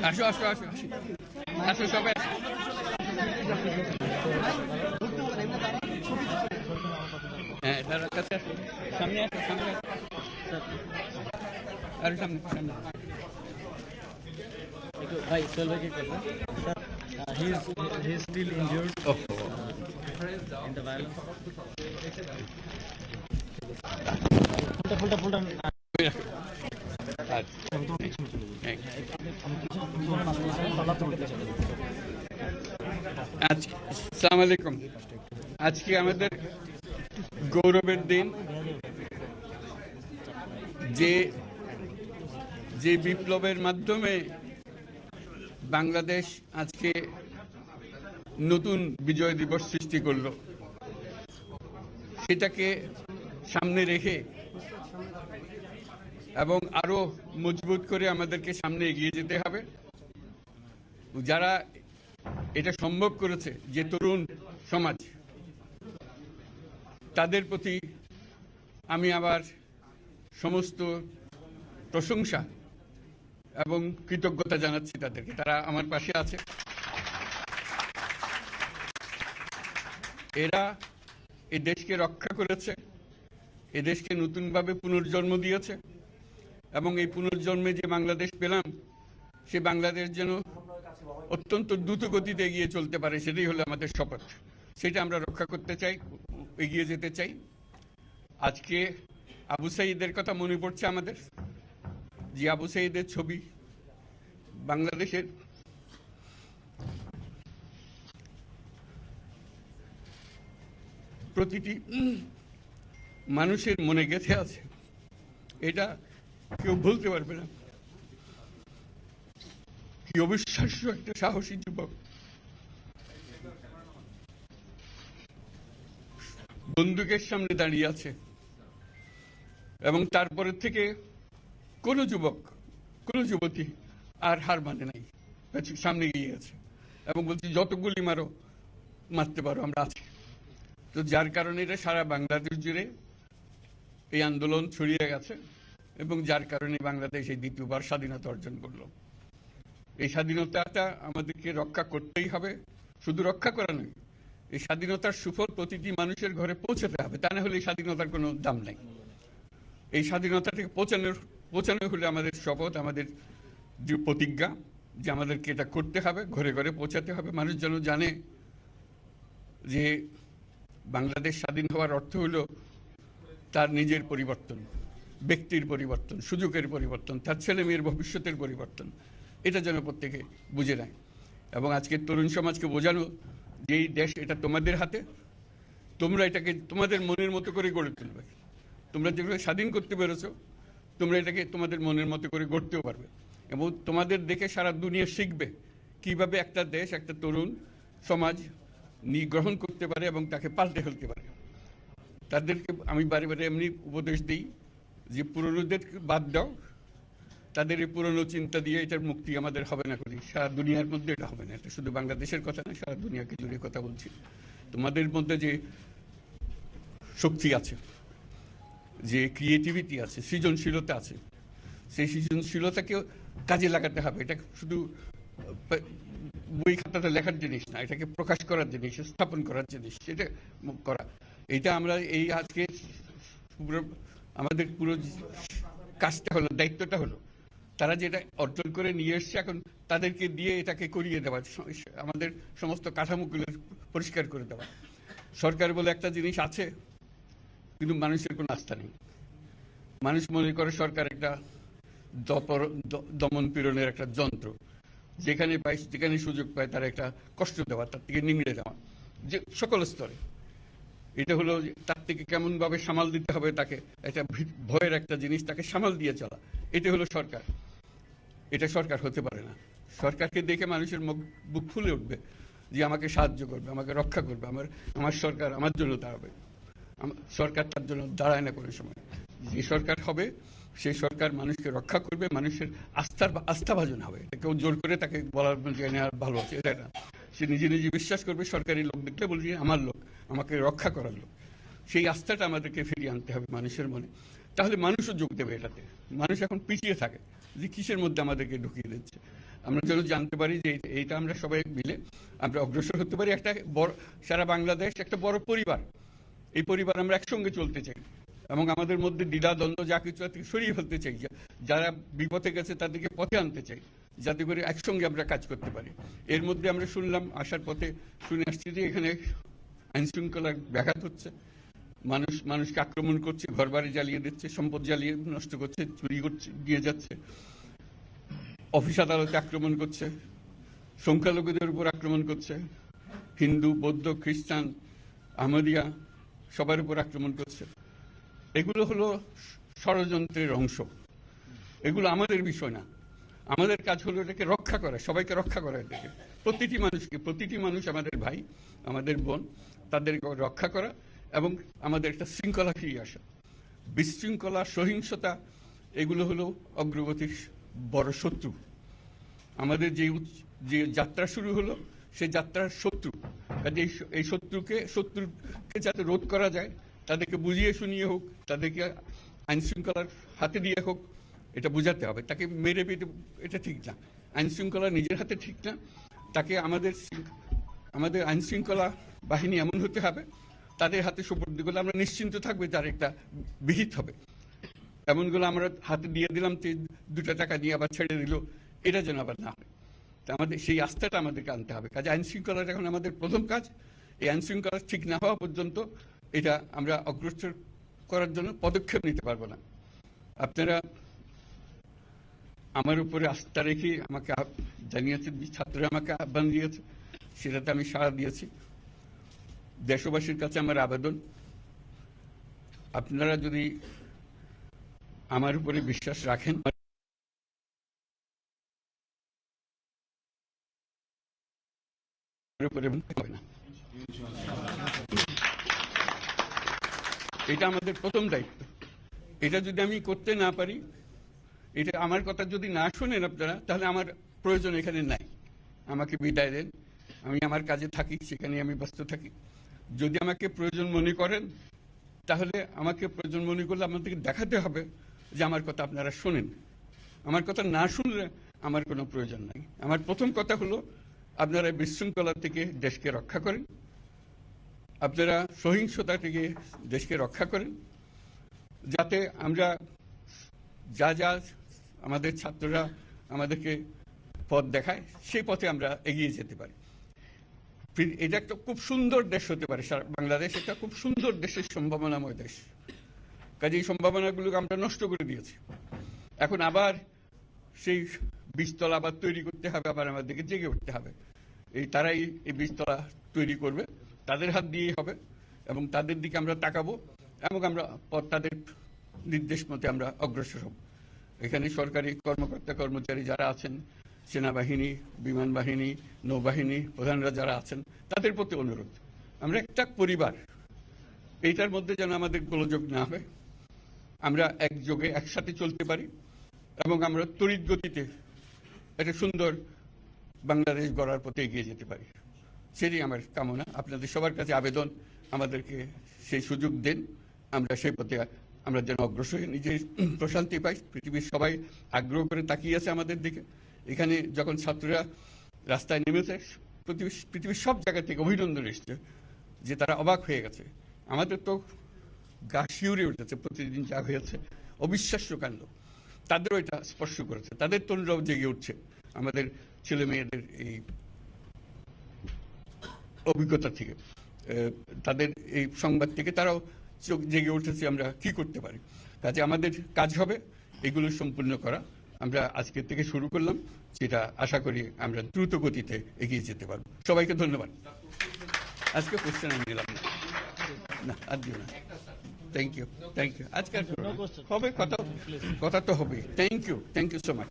আসো আসো আসো আসো সবাই হ্যাঁ তার কাছে আসো সামনে আসো সামনে আরে সামনে সামনে ভাই সোহেল ভাইকে কথা sir he is still injured in the violence ফুলটা আসসালামু আলাইকুম। আজকে আমাদের গৌরবের দিন, যে বিপ্লবের মাধ্যমে বাংলাদেশ আজকে নতুন বিজয় দিবস সৃষ্টি করলো, সেটাকে সামনে রেখে এবং আরো মজবুত করে আমাদেরকে সামনে এগিয়ে যেতে হবে। যারা এটা সম্ভব করেছে, যে তরুণ সমাজ, তাদের প্রতি আমি আবার সমস্ত প্রশংসা এবং কৃতজ্ঞতা জানাচ্ছি তাদেরকে। তারা আমার পাশে আছে। এরা এই দেশকে রক্ষা করেছে, এ দেশকে নতুনভাবে পুনর্জন্ম দিয়েছে এবং এই পুনর্জন্মে যে বাংলাদেশ পেলাম, সে বাংলাদেশ যেন অত্যন্ত দ্রুত গতিতে এগিয়ে চলতে পারে, সেটাই হলো আমাদের শপথ। সেটা আমরা রক্ষা করতে চাই, এগিয়ে যেতে চাই। আজকে আবু সাঈদের কথা মনে পড়ছে আমাদের, যে আবু সাঈদের ছবি বাংলাদেশের প্রতিটি মানুষের মনে গেঁথে আছে, এটা কেউ ভুলতে পারবে না। কি অবিশ্বাস্য একটা সাহসী যুবক, বন্দুকের সামনে দাঁড়িয়ে আছে এবং তারপরে থেকে কোন যুবক, কোন যুবতী আর হার মানে নাই, সামনে গিয়ে গেছে এবং বলছি যত গুলি মারো, মারতে পারো, আমরা আছি। তো যার কারণে এটা সারা বাংলাদেশ জুড়ে এই আন্দোলন ছড়িয়ে গেছে এবং যার কারণে বাংলাদেশ এই দ্বিতীয়বার স্বাধীনতা অর্জন করলো। এই স্বাধীনতাটা আমাদেরকে রক্ষা করতেই হবে। শুধু রক্ষা করা নয়, এই স্বাধীনতার সুফল প্রতিটি মানুষের ঘরে পৌঁছাতে হবে, তা না হলে এই স্বাধীনতার কোনো দাম নেই। এই স্বাধীনতাটাকে পৌঁছানো হলে আমাদের শপথ, আমাদের যে প্রতিজ্ঞা, যে আমাদেরকে এটা করতে হবে, ঘরে ঘরে পৌঁছাতে হবে। মানুষ যেন জানে যে বাংলাদেশ স্বাধীন হওয়ার অর্থ হলো তার নিজের পরিবর্তন, ব্যক্তির পরিবর্তন, সুযোগের পরিবর্তন, তার ছেলে মেয়ের ভবিষ্যতের পরিবর্তন। এটা যেন প্রত্যেকে বুঝে নেয় এবং আজকের তরুণ সমাজকে বোঝানো যে এই দেশ এটা তোমাদের হাতে, তোমরা এটাকে তোমাদের মনের মতো করে গড়ে তুলবে। তোমরা যেভাবে স্বাধীন করতে পেরেছো, তোমরা এটাকে তোমাদের মনের মতো করে গড়তেও পারবে এবং তোমাদের দেখে সারা দুনিয়া শিখবে কিভাবে একটা দেশ, একটা তরুণ সমাজ গ্রহণ করতে পারে এবং তাকে পাল্টে ফেলতে পারে। তাদেরকে আমি বারে বারে এমনি উপদেশ দিই যে পুরনোদের বাদ দাও, তাদের এই পুরনো চিন্তা দিয়ে এটার মুক্তি আমাদের হবে না। করি সারা দুনিয়ার মধ্যে এটা হবে না। এটা শুধু বাংলাদেশের কথা না, সারা দুনিয়াকে জুড়ে কথা বলছি। তোমাদের মধ্যে যে শক্তি আছে, যে ক্রিয়েটিভিটি আছে, সৃজনশীলতা আছে, সেই সৃজনশীলতাকেও কাজে লাগাতে হবে। এটা শুধু বই খাতাতে লেখার জিনিস না, এটাকে প্রকাশ করার জিনিস, স্থাপন করার জিনিস। এটা করা, এটা আমরা এই আজকে আমাদের পুরো কাজটা হলো, দায়িত্বটা হলো, তারা যেটা অর্জন করে নিয়ে এসছে, এখন তাদেরকে দিয়ে এটাকে করিয়ে দেওয়া, আমাদের সমস্ত কাঠামোগুলো পরিষ্কার করে দেওয়া। সরকার বলে একটা জিনিস আছে, কিন্তু মানুষের কোনো আস্থা নেই। মানুষ মনে করে সরকার একটা দমন পীড়নের একটা যন্ত্র, যেখানে পায়, যেখানে সুযোগ পায় তার একটা কষ্ট দেওয়া, তার থেকে নিংড়ে দেওয়া, যে সকল স্তরে। এটা হলো তার থেকে কেমন ভাবে সামাল দিতে হবে, তাকে একটা ভয়ের একটা জিনিস, তাকে সামাল দিয়ে চলা। এটা হলো সরকার। এটা সরকার হতে পারে না। সরকারকে দেখে মানুষের বুক ফুলে উঠবে যে আমাকে সাহায্য করবে, আমাকে রক্ষা করবে, আমার সরকার আমার জন্য দাঁড়াবে। সরকার তার জন্য দাঁড়ায় না কোনো সময়। যে সরকার হবে, সেই সরকার মানুষকে রক্ষা করবে, মানুষের আস্থাভাজন হবে। এটা কেউ জোর করে তাকে বলার ভালো আছে, এটা না। সে নিজে নিজে বিশ্বাস করবে, সরকারি লোক দেখলে বলবে আমার লোক, আমাকে রক্ষা করার লোক। সেই আস্থাটা আমাদেরকে ফিরিয়ে আনতে হবে মানুষের মনে, তাহলে মানুষও যোগ দেবে এটাতে। মানুষ এখন পিছিয়ে থাকে, যে কিসের মধ্যে আমাদেরকে ঢুকিয়ে দিচ্ছে। আমরা যেন জানতে পারি যে এইটা আমরা সবাই মিলে আমরা অগ্রসর হতে পারি। একটা বড়, সারা বাংলাদেশ একটা বড় পরিবার, এই পরিবার আমরা একসঙ্গে চলতে চাই এবং আমাদের মধ্যে দ্বিধা দ্বন্দ্ব যা কিছু থেকে সরিয়ে ফেলতে চাই। যারা বিপথে গেছে তাদেরকে পথে আনতে চাই, যাতে করে একসঙ্গে আমরা কাজ করতে পারি। এর মধ্যে আমরা শুনলাম, আসার পথে শুনে আসছি যে এখানে আইন শৃঙ্খলার ব্যাঘাত হচ্ছে, মানুষকে আক্রমণ করছে, ঘরবাড়ি জ্বালিয়ে দিচ্ছে, সম্পদ জ্বালিয়ে নষ্ট করছে, চুরি করছে, দিয়ে যাচ্ছে, অফিস আদালতে আক্রমণ করছে, সংখ্যালঘুদের উপর আক্রমণ করছে, হিন্দু, বৌদ্ধ, খ্রিস্টান, আহমদিয়া সবার উপর আক্রমণ করছে। এগুলো হলো ষড়যন্ত্রের অংশ, এগুলো আমাদের বিষয় না। আমাদের কাজ হলো এটাকে রক্ষা করা, সবাইকে রক্ষা করা, এটাকে প্রতিটি মানুষকে, প্রতিটি মানুষ আমাদের ভাই, আমাদের বোন, তাদেরকে রক্ষা করা এবং আমাদের একটা শৃঙ্খলা ফিরিয়ে আসা। বিশৃঙ্খলা, সহিংসতা এগুলো হলো অগ্রগতির বড় শত্রু। আমাদের যে যাত্রা শুরু হলো সেই যাত্রার শত্রু। কাজে এই শত্রুকে যাতে রোধ করা যায়, তাদেরকে বুঝিয়ে শুনিয়ে হোক, তাদেরকে আইন শৃঙ্খলার হাতে দিয়ে হোক, এটা বুঝাতে হবে। তাকে মেরে পেটে এটা ঠিক না, আইন শৃঙ্খলা নিজের হাতে ঠিক না। তাকে আমাদের আইন শৃঙ্খলা বাহিনী এমন হতে হবে, তাদের হাতে সুপর্দ করলে আমরা নিশ্চিন্ত থাকবে তার একটা বিহিত হবে। এমনগুলো আমরা হাতে দিয়ে দিলাম, 2 টাকা দিয়ে আবার ছেড়ে দিল, এটা যেন আবার না হয়। তা আমাদের সেই আস্থাটা আমাদেরকে আনতে হবে। কাজে আইন শৃঙ্খলাটা এখন আমাদের প্রথম কাজ। এই আইন শৃঙ্খলা ঠিক না হওয়া পর্যন্ত এটা আমরা অগ্রসর করার জন্য পদক্ষেপ নিতে পারবো না। আপনারা আমার উপরে আস্থা রেখে আমাকে জানিয়েছেন, ছাত্ররা আমাকে আহ্বান দিয়েছে, সেটাতে আমি সাড়া দিয়েছি। দেশবাসীর কাছে আমার আবেদন, আপনারা যদি আমার উপরে বিশ্বাস রাখেন, এটা আমাদের প্রথম দায়িত্ব। এটা যদি আমি করতে না পারি, এটা আমার কথা যদি না শোনেন আপনারা, তাহলে আমার প্রয়োজন এখানে নাই, আমাকে বিদায় দেন। আমি আমার কাজে থাকি, সেখানে আমি ব্যস্ত থাকি। যদি আমাকে প্রয়োজন মনে করেন, তাহলে আমাকে প্রয়োজন মনে করলে আপনাদেরকে দেখাতে হবে যে আমার কথা আপনারা শোনেন। আমার কথা না শুনলে আমার কোনো প্রয়োজন নাই। আমার প্রথম কথা হলো, আপনারা বিশৃঙ্খলা থেকে দেশকে রক্ষা করেন, আপনারা সহিংসতা থেকে দেশকে রক্ষা করেন, যাতে আমরা যা আমাদের ছাত্ররা আমাদেরকে পথ দেখায়, সেই পথে আমরা এগিয়ে যেতে পারি। এটা একটা খুব সুন্দর দেশ হতে পারে, বাংলাদেশ একটা খুব সুন্দর দেশের সম্ভাবনাময় দেশ। কাজে এই সম্ভাবনাগুলোকে আমরা নষ্ট করে দিয়েছি। এখন আবার সেই বীজতলা আবার তৈরি করতে হবে, আবার আমাদেরকে জেগে উঠতে হবে। তারাই এই বীজতলা তৈরি করবে, তাদের হাত দিয়েই হবে এবং তাদের দিকে আমরা তাকাবো এবং আমরা তাদের নির্দেশ মতে আমরা অগ্রসর হব। এখানে সরকারি কর্মকর্তা কর্মচারী যারা আছেন, সেনাবাহিনী, বিমান বাহিনী, নৌবাহিনী প্রধানরা যারা আছেন, তাদের প্রতি অনুরোধ, আমরা একটা পরিবার, এইটার মধ্যে যেন আমাদের গোলযোগ না হয়, আমরা একযোগে একসাথে চলতে পারি এবং আমরা তড়িৎ গতিতে একটা সুন্দর বাংলাদেশ গড়ার পথে এগিয়ে যেতে পারি। সেটাই আমার কামনা। আপনাদের সবার কাছে আবেদন, আমাদেরকে সেই সুযোগ দেন, আমরা সেই পথে আমরা যেন অগ্রসর হয়ে নিজের প্রশান্তি পাই। পৃথিবীর সবাই আগ্রহ করে তাকিয়ে আছে আমাদের দিকে। এখানে যখন ছাত্ররা রাস্তায় নেমেছে, পৃথিবীর সব জায়গা থেকে অভিনন্দন এসছে, যে তারা অবাক হয়ে গেছে। আমাদের তো গা শিউরে উঠেছে, প্রতিদিন যা হয়েছে অবিশ্বাস্য কাণ্ড। তাদেরও এটা স্পর্শ করেছে, তাদের তরুণরাও জেগে উঠছে আমাদের ছেলে মেয়েদের এই অভিজ্ঞতা থেকে, তাদের এই সংবাদ থেকে তারাও চোখ জেগে উঠেছে আমরা কি করতে পারি। কাজে আমাদের কাজ হবে এগুলো সম্পূর্ণ করা। আমরা আজকে থেকে শুরু করলাম, যেটা আশা করি আমরা দ্রুত গতিতে এগিয়ে যেতে পারবো। সবাইকে ধন্যবাদ। আজকে কোশ্চেন আমি নিলাম না, আর দিও না। Thank you. আজকে হবে, কথা তো হবে। Thank you so much.